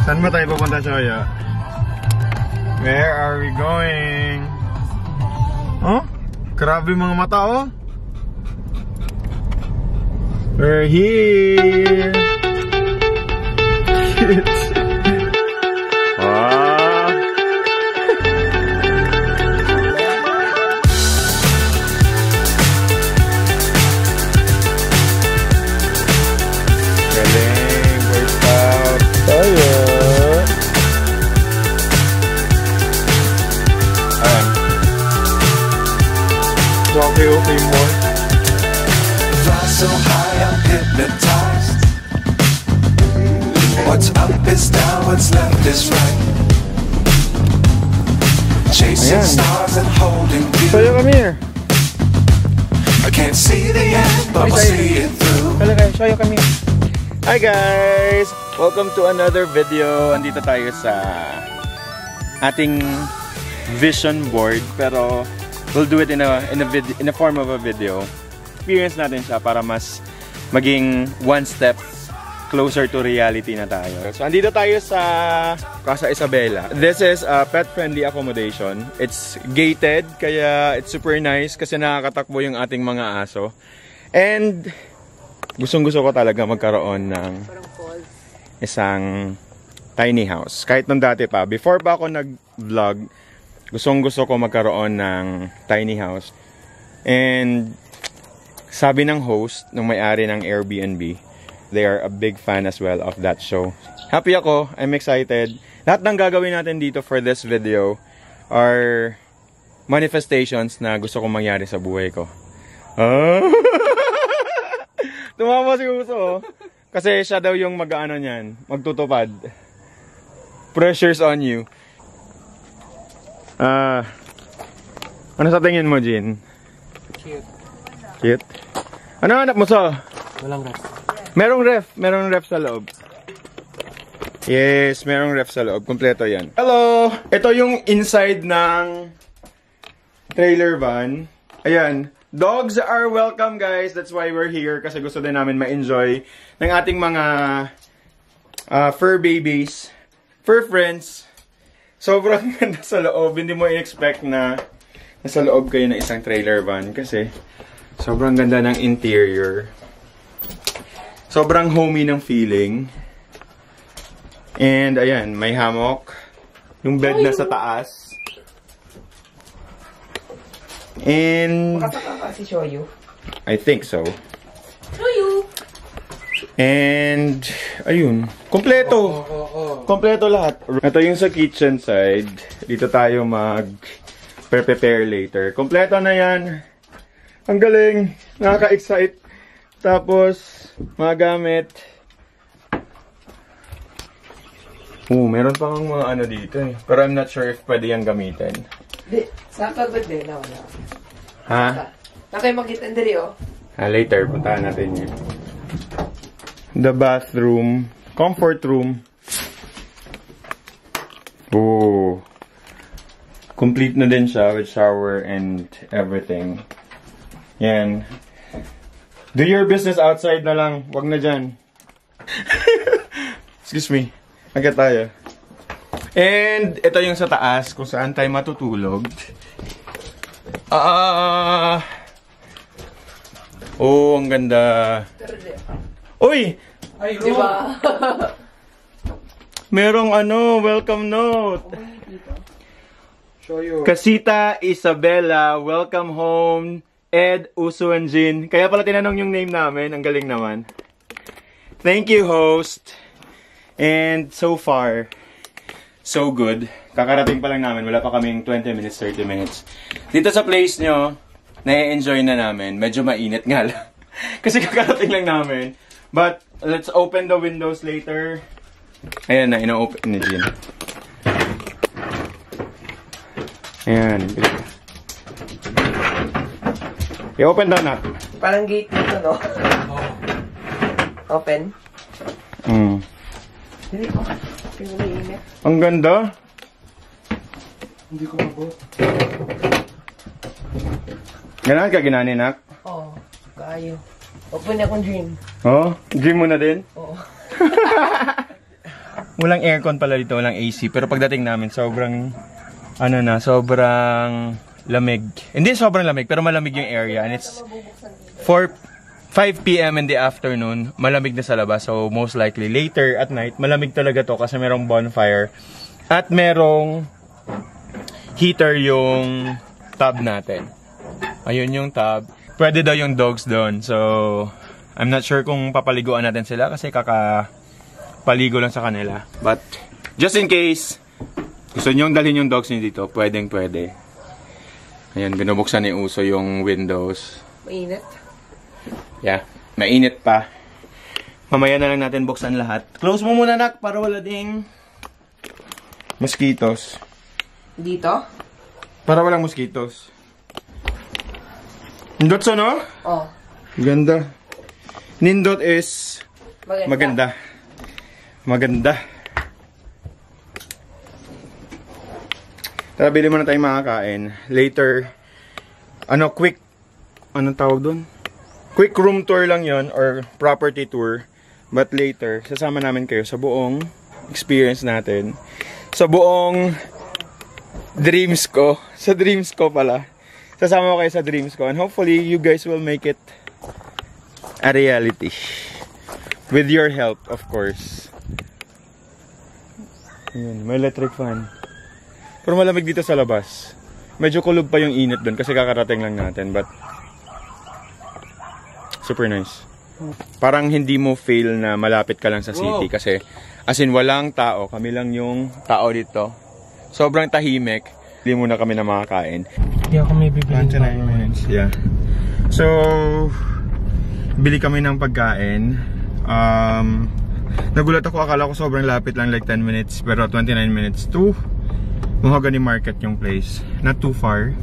Saan ba tayo pupunta, Shoya? Where are we going? Oh? Grabe mga mata, oh. We're here. Wow. Galing, boy scout. Tayo. Okay mo. Fly so high, I'm hypnotized. What's up is down, what's left is right. Chasing stars and holding you. Show you, come here. I can't see the end, but we'll see it through. Show you, come here. Hi guys! Welcome to another video. Andito tayo sa ating vision board, pero we'll do it in a form of a video. Experience natin siya para mas maging one step closer to reality na tayo. So, andito tayo sa Casa Isabela. This is a pet-friendly accommodation. It's gated, kaya it's super nice kasi nakakatakbo yung ating mga aso. And gustong-gusto ko talaga magkaroon ng isang tiny house. Kahit nung dati pa, before pa ako nag-vlog, gustong-gusto ko magkaroon ng tiny house. And sabi ng host, nung may-ari ng Airbnb, they are a big fan as well of that show. Happy ako, I'm excited. Lahat ng gagawin natin dito for this video are manifestations na gusto kong mangyari sa buhay ko. Tumama si Uso, kasi siya daw yung mag-ano niyan, magtutupad. Pressure's on you. Ano sa tingin mo, Jin? Cute. Cute? Ano hanap mo sa? Walang ref. Merong ref sa loob. Yes, merong ref sa loob. Kompleto yan. Hello! Ito yung inside ng trailer van. Ayan. Dogs are welcome, guys. That's why we're here. Kasi gusto din namin ma-enjoy ng ating mga fur babies, fur friends. Sobrang ganda sa loob. Hindi mo i-expect na nasa loob kayo ng isang trailer van kasi sobrang ganda ng interior. Sobrang homey ng feeling. And ayan, may hammock. Yung bed na sa taas. And Makasaka si Shoyu. I think so. Shoyu! And ayun, kompleto. Kompleto lahat. Ito yung sa kitchen side. Dito tayo mag-prepare later. Kompleto na yan. Ang galing. Nakaka-excite. Tapos, mga gamit. Meron pa kang mga ano dito eh. Pero I'm not sure if pwede yan gamitin. Di, saan ka ba din? Wala. Ha? Saan kayo makita diri, oh? Later, puntahan natin yun. The bathroom. Comfort room. Complete na din siya with shower and everything. Yan. Do your business outside na lang. Wag na dyan. Excuse me. Agad tayo. And ito yung sa taas kung saan tayo matutulog. Ang ganda. Uy! Ay, diba? Merong welcome note. Shoyu. Casita Isabela, welcome home. Ed, Uso, and Jin. Kaya pala tinanong yung name namin. Ang galing naman. Thank you, host. And so far, so good. Kakarating pa lang namin. Wala pa kaming 20 minutes, 30 minutes. Dito sa place nyo, na-enjoy na namin. Medyo mainit nga lang. Kasi kakarating lang namin. But, let's open the windows later. Ayan na, ina-open ni Jin. Ayan. I-open daw natin. Parang gate dito, no? Open? Hindi ko. Pinag-iinit. Ang ganda. Hindi ko mabot. Ganahan ka ginaninak? Oo. Kaayo. Open akong dream. Oh, dream mo na din? Oo. walang aircon pala dito, walang AC. Pero pagdating namin, sobrang, sobrang lamig. Hindi sobrang lamig, pero malamig yung area. And it's 5 p.m. in the afternoon, malamig na sa labas. So, most likely, later at night, malamig talaga to kasi merong bonfire. At merong heater yung tub natin. Ayun yung tub. Pwede daw yung dogs doon. So, I'm not sure kung papaliguan natin sila kasi kakapaligo lang sa kanila. But, just in case, gusto nyo dalhin yung dogs nyo dito, pwede. Ayan, binubuksan ni Uso yung windows. Mainit. Yeah, mainit pa. Mamaya na lang natin buksan lahat. Close mo muna, nak, para wala ding mosquitoes. Dito? Para walang mosquitoes. Nindot sa no? Oh. Ganda. Nindot is maganda. Tara, bili muna tayong makakain. Later, quick, anong tawag doon? Quick room tour lang yon or property tour. But later, sasama namin kayo sa buong experience natin. Sa buong dreams ko. Sa dreams ko pala. Sasama ko kayo sa dreams ko. And hopefully, you guys will make it a reality. With your help, of course. Ayan, may electric fan. Pero malamig dito sa labas. Medyo kulog pa yung init doon kasi kakarating lang natin. But, super nice. Parang hindi mo feel na malapit ka lang sa city. Kasi, as in, walang tao. Kami lang yung tao dito. Sobrang tahimik. Hindi muna kami na makakain. Hindi ako may bibili. 29 minutes, yeah. So, bili kami ng pagkain. Nagulat ako, akala ko sobrang lapit lang, like 10 minutes. Pero 29 minutes to Mahogany Market yung place. Not too far.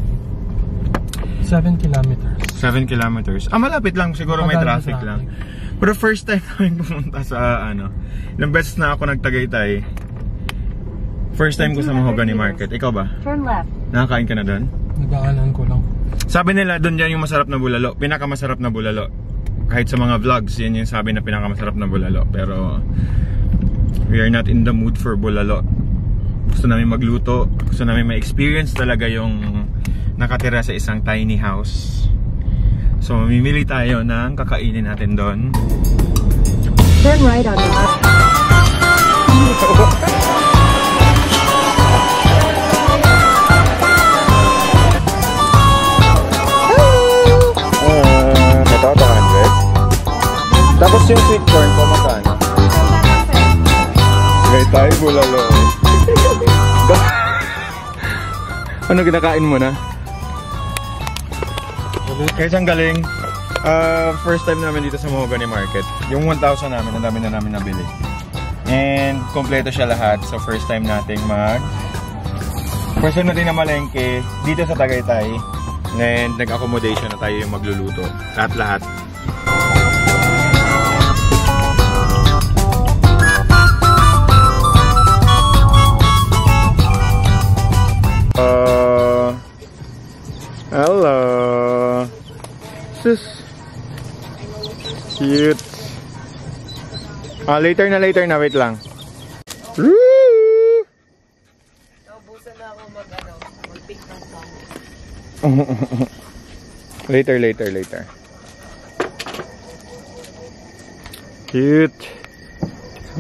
7 kilometers. 7 kilometers. Malapit lang. Siguro may traffic lang. Pero first time namin pumunta sa ilang beses na ako nagtagaytay. First time ko sa Mahogany Market. Ikaw ba? Turn left. Nakakain ka na doon? Nagdaanan ko lang. Sabi nila doon yan yung masarap na bulalo. Pinakamasarap na bulalo. Kahit sa mga vlogs, yan yung sabi na pinakamasarap na bulalo. Pero we are not in the mood for bulalo. Gusto namin magluto. Gusto namin ma-experience talaga yung nakatira sa isang tiny house. So mamimili tayo ng kakainin natin doon. Turn right on the left. Ito, 200. Tapos yung sweet corn ko, magkano? Gay tayo, bulalo. Ano kinakain mo na? Kaya siyang galing. First time namin dito sa Mahogany Market. Yung 1,000 namin, ang dami na namin nabili. And kompleto siya lahat. So first time nating first time natin na malengke dito sa Tagaytay. And nag-accommodation na tayo yung magluluto. Lahat-lahat. Hello. Sus. Cute. Later na. Wait lang. Woo! Naubusan na ako mag-pick ng song. Later. Cute.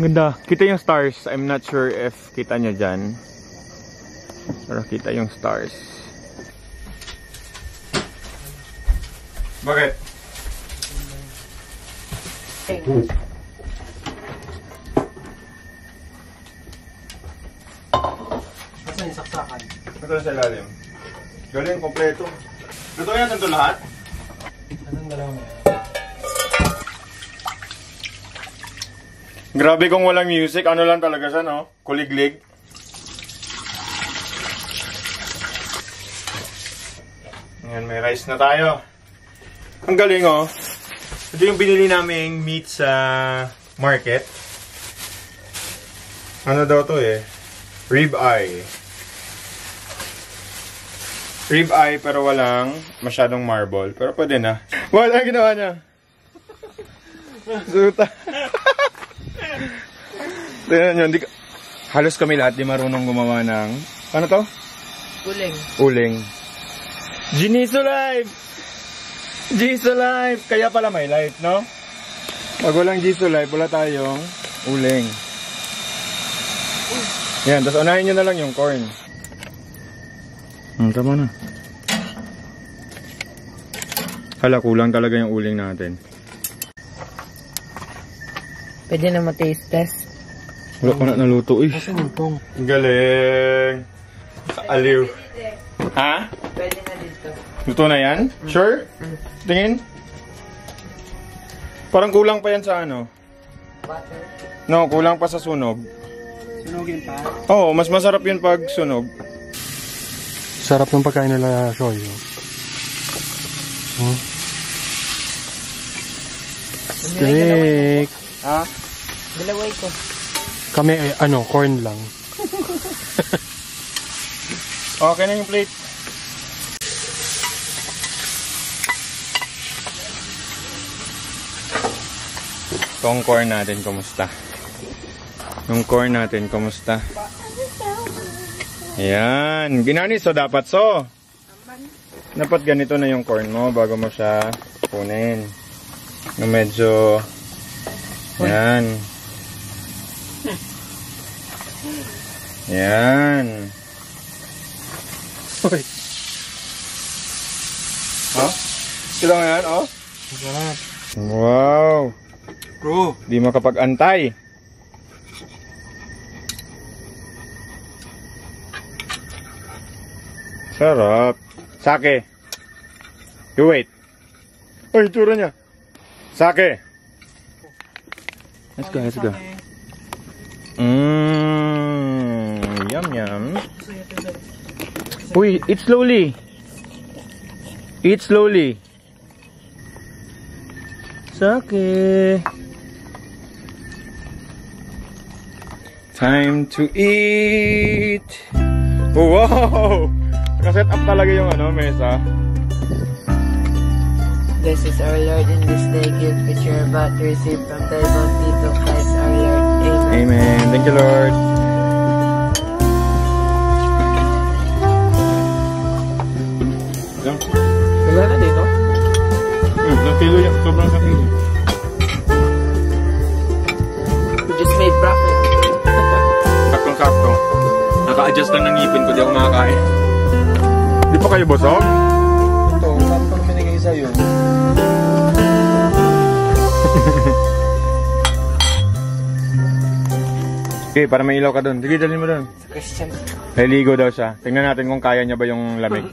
Ang ganda. Kita yung stars. I'm not sure if kita nyo dyan. Pero kita yung stars. Bakit? Saan yung saksakan? Ito na sa ilalim. Galing, kompleto. Luto yan, ito lahat? Anong dalawang yan? Grabe kung walang music, ano lang talaga siya, no? Kuliglig. Ngayon, may rice na tayo. Ang galing, oh. Ito yung binili naming meat sa market. Ano daw to eh? Rib eye. Rib eye pero walang masyadong marble. Pero pwede na. Wala ang ginawa niya. Suta. Tingnan nyo, Halos kami lahat di marunong gumawa ng... Ano to? Uling. Uling. Giniso Life! Giso Life! Kaya pala may life, no? Pag walang Giso Life, wala tayong uling. Yan, tapos unahin nyo na lang yung corn. Tama na. Hala, kulang talaga yung uling natin. Pwede na ma-taste test. Wala ko na naluto, eh. Asan yung pong? Galing. Aliw. Ha? Pwede na dito. Luto na yan? Sure? Tingin? Parang kulang pa yan sa ano? Butter. No, kulang pa sa sunog. Sunugin pa? Oo, mas masarap yun pag sunog. Sarap ng pagkain nila, Shoyo. Steak. Ha? Dalaway ko. Kami ay corn lang. Okay na yung plate. Itong corn natin, kumusta? Yung corn natin, kumusta? Ayan. Ginani, so dapat so. Dapat ganito na yung corn mo bago mo siya kunin. Na medyo... Ayan. Ayan. Uy. Ha? Sila nga yan, oh? Sarap. Wow. Bro. Di makapag-antay. Sarap. Sake. You wait. Ay, tsura niya. Sake. Let's go, let's go. Yum, yum. Uy, eat slowly. Eat slowly. Sake. Time to eat. Wow! Nakaset up talaga yung mesa. This is our Lord in this day gift which you're about to receive from the bounty of Christ our Lord. Amen. Amen. Thank you, Lord. Wala na dito? Nakilo yan. Sobrang nakilo. We just made profit. Saktong-sakto. Naka-adjust lang ng ngipin ko. Di ako makakain. Di pa kayo busog? Ito, saan pa binigay sa'yo? Okay, para may ilaw ka doon. Sige, dalhin mo doon. Christian. Naligo daw siya. Tingnan natin kung kaya niya ba yung lamig.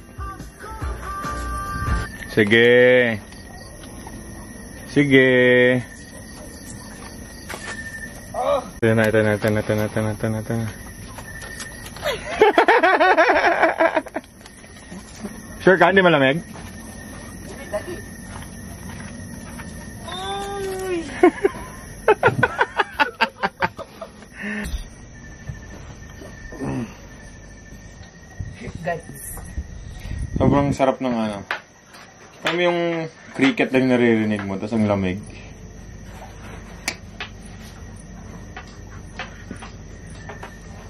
Sige. Sige. Ito na. Sure ka, hindi malamig? Sobrang sarap ng ano. Kami yung cricket lang naririnig mo, tapos ang lamig.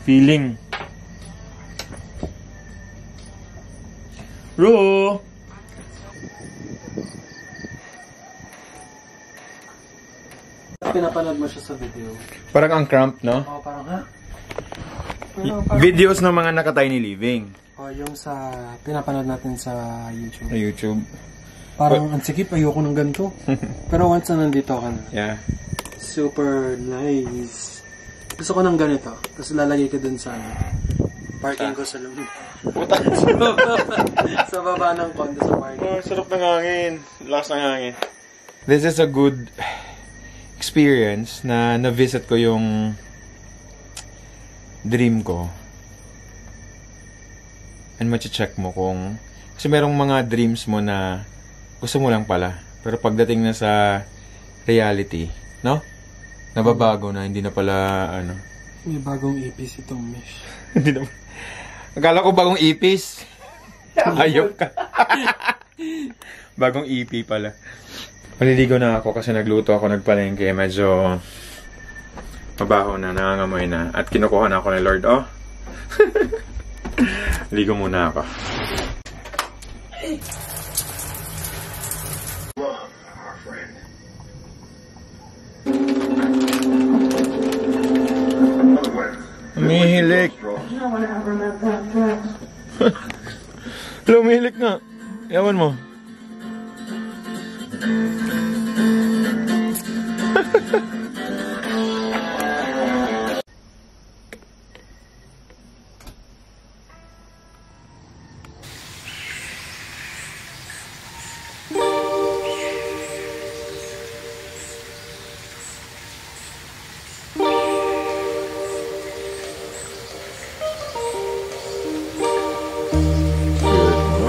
Feeling. Ro! Pinapanood mo siya sa video. Parang ang cramp, no? Oo, parang ha? Videos ng mga naka-tiny living. Yung sa pinapanood natin sa YouTube. Sa YouTube. Parang ang sikip, ayoko ng ganito. Pero once na nandito ka na, Yeah. super nice. Gusto ko ng ganito. Tapos lalagay ko dun sa parking ko sa loob. Sa baba ng condo sa parking. Oh, sarap ng hangin. Lakas ng hangin. This is a good experience na na-visit ko yung dream ko. And mache-check mo kung... Kasi merong mga dreams mo na gusto mo lang pala. Pero pagdating na sa reality, no? Nababago na, hindi na pala, ano... May bagong ipis itong mesh. Hindi na... Akala ko bagong ipis. Ayok ka. Bagong EP pala. Maliligo na ako kasi nagluto ako, nagpalengke. Medyo Mabaho na, nangangamoy na. At kinukuha na ako ni Lord. Oh! Ligo muna ako. Umihilik. Umihilik nga. Yawan mo.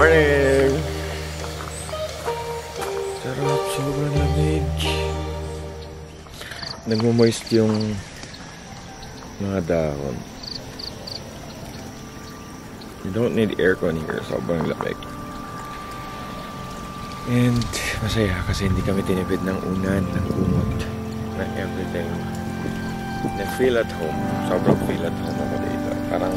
Morning! Sarap, sobrang lamig. Nagmo-moist yung mga dahon. You don't need aircon here, sobrang lamig. And masaya kasi hindi kami tinipid ng unan, ng kumot, ng everything. Na-feel at home. Sobrang feel at home ako dito. Parang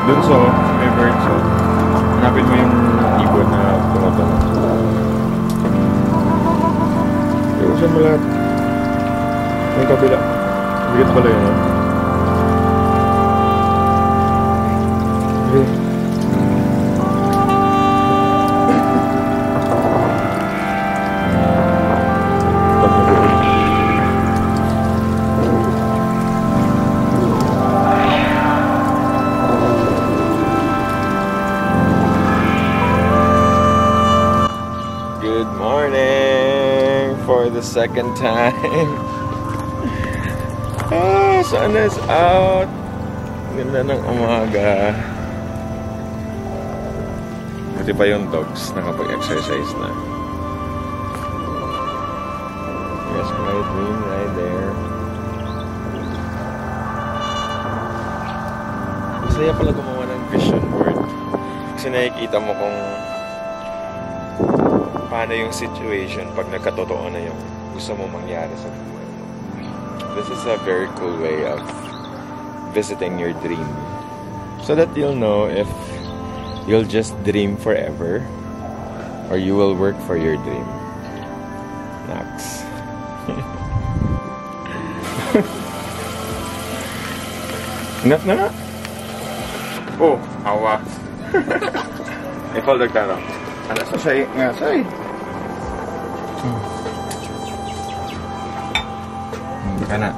dun so, may bird so. Hanapin mo yung ibon na tumatawag. Iusan mo lahat. Yung kabila. Bigat pala yun, ha? Okay. Good morning for the second time. Sun is out. Ganda ng umaga. Buti pa yung dogs nakapag-exercise na. Yes, my dream right there. Masaya pala gumawa ng vision board. Kasi nakikita mo kung paano yung situation pag nagkatotoo na yung gusto mo mangyari sa buhay mo. This is a very cool way of visiting your dream. So that you'll know if you'll just dream forever or you will work for your dream. Next. Ingat na nga. Oh, hawa. Ikaw nagtanong. Ano sa say nga say? Okay na.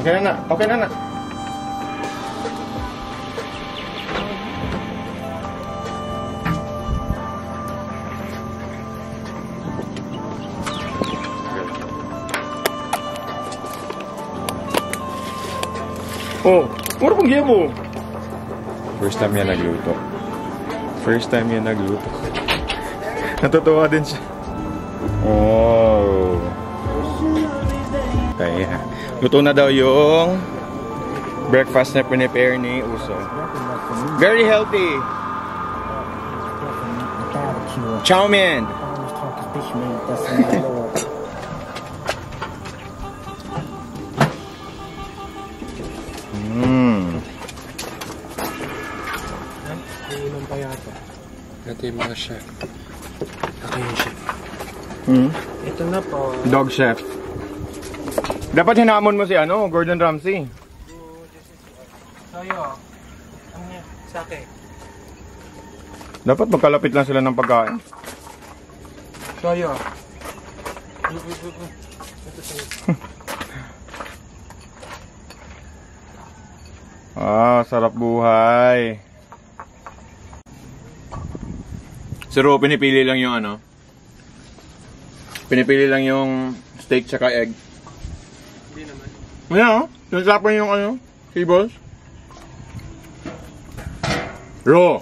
Okay na na. Okay na na. Oh, ano pang giya mo? First time yan nagluto. First time yan nagluto. Natutuwa din siya. Oh. Kaya, luto na daw yung breakfast na prepare ni Uso. Very healthy. Chow mein. Iinom pa yata. Ito yung mga chef. Ito yung chef. Ito na po. Dog chef. Dapat hinamon mo si Gordon Ramsay. Soyo. Ano niya? Sake. Dapat magkalapit lang sila ng pagkain. Soyo. Sarap buhay. Si Ro, pinipili lang yung pinipili lang yung Steak tsaka egg. Hindi naman. Ayan, nasapan yung ano, cables. Raw.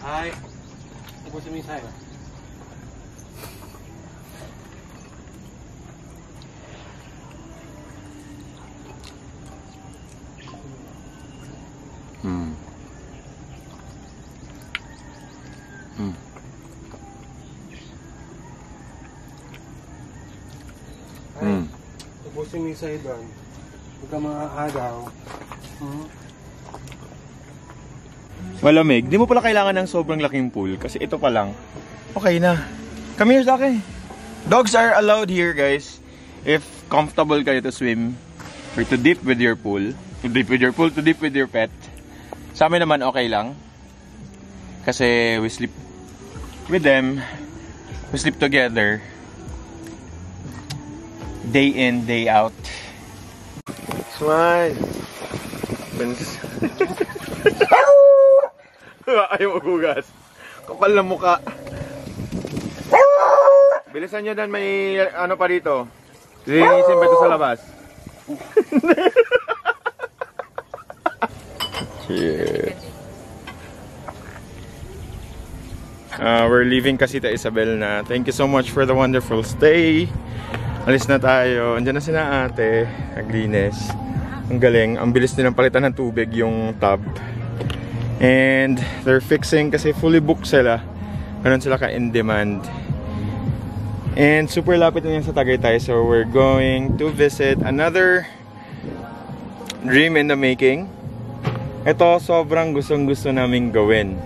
Ay, ubusin mo yung sayo. Ubusin mo yung sayo doon. Huwag ka makakagaw. Malamig. Di mo pala kailangan ng sobrang laking pool kasi ito pa lang. Okay na. Come here sa akin. Dogs are allowed here, guys. If comfortable kayo to swim or to dip with your pool. To dip with your pool, to dip with your pet. Sa amin naman okay lang. Kasi we sleep with them. We sleep together. Day in, day out. Smile. Ayaw maghugas. Kapal na muka. Bilisan nyo dan, may ano pa dito. Linisin ba ito sa labas? Shit. We're leaving Casita Isabel na. Thank you so much for the wonderful stay. Alis na tayo. Andiyan na sina ate. Naglinis. Ang galing. Ang bilis nilang palitan ng tubig yung tub. And they're fixing kasi fully booked sila. Ganun sila ka in demand. And super lapit na yan sa Tagaytay. So we're going to visit another dream in the making. Ito sobrang gustong gusto naming gawin.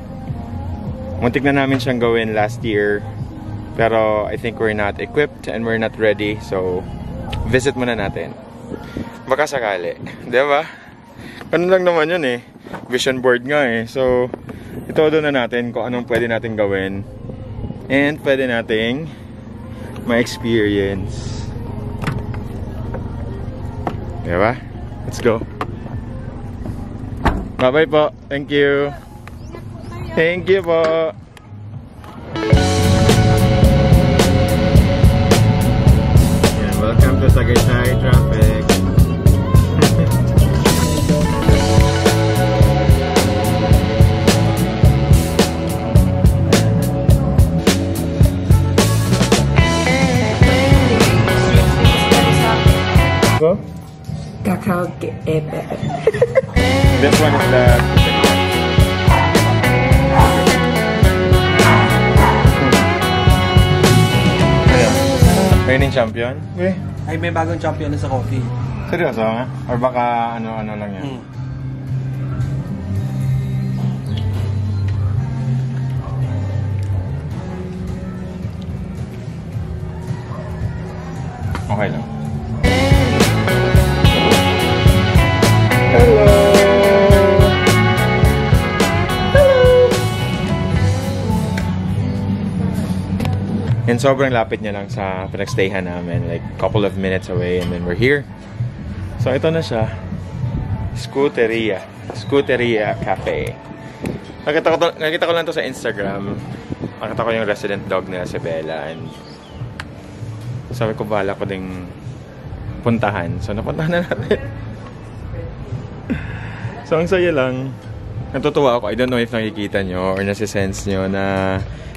Muntik na namin siyang gawin last year. Pero I think we're not equipped and we're not ready. So visit muna natin. Baka sakali. Diba? Ganun lang naman yun eh. Vision board nga eh. So ito na natin kung anong pwede natin gawin. And pwede nating ma-experience. Diba? Let's go. Bye-bye po. Thank you. Thank you po. Yeah, welcome to Tagaytay traffic. Go? Kakao epe. This one is the reigning champion? Okay. Ay, may bagong champion na sa coffee. Seryoso nga? Or baka ano-ano lang yan? Okay lang. Hello! And sobrang lapit niya lang sa pinagstayhan namin. Like, couple of minutes away and then we're here. So, ito na siya. Scooteria. Scooteria Cafe. Nakita ko lang to sa Instagram. Nakita ko yung resident dog nila si Bella. And sabi ko, bala ko ding puntahan. So, napuntahan na natin. So, ang saya lang. Natutuwa ako. I don't know if nakikita nyo or nasisense nyo na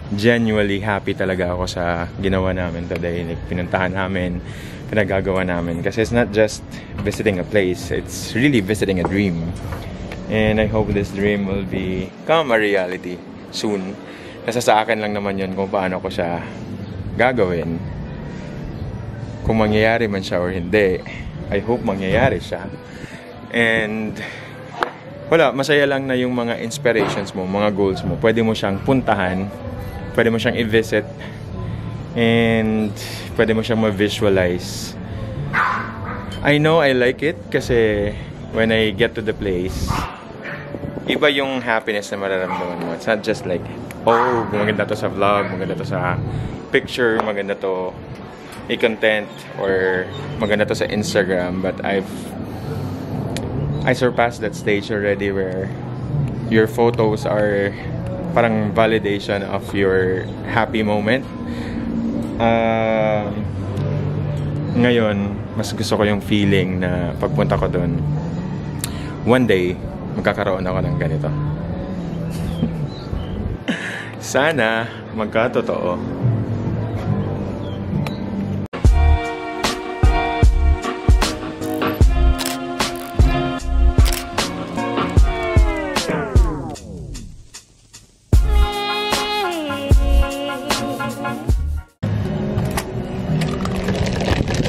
genuinely happy talaga ako sa ginawa namin today. Like, pinuntahan namin, pinagagawa namin. Kasi it's not just visiting a place. It's really visiting a dream. And I hope this dream will become a reality soon. Kasi sa akin lang naman yun kung paano ko siya gagawin. Kung mangyayari man siya or hindi, I hope mangyayari siya. And wala, masaya lang na yung mga inspirations mo, mga goals mo, pwede mo siyang puntahan, pwede mo siyang i-visit, and pwede mo siyang ma-visualize. I know I like it kasi when I get to the place, iba yung happiness na mararamdaman mo. It's not just like, oh, maganda to sa vlog, maganda to sa picture, maganda to i-content, or maganda to sa Instagram, but I surpassed that stage already where your photos are parang validation of your happy moment. Ngayon, mas gusto ko yung feeling na pagpunta ko doon, one day, magkakaroon ako ng ganito. Sana magkatotoo.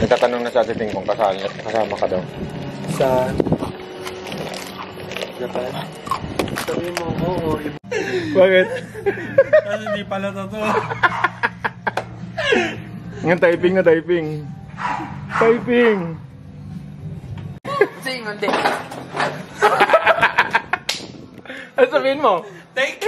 Nagtatanong na sa atin kung kasama ka daw. Saan? Japan? Sabihin mo, oo. Bakit? Kasi hindi pala totoo. Ngayon, typing na typing. Typing! Singon din. Ano sabihin mo? Take!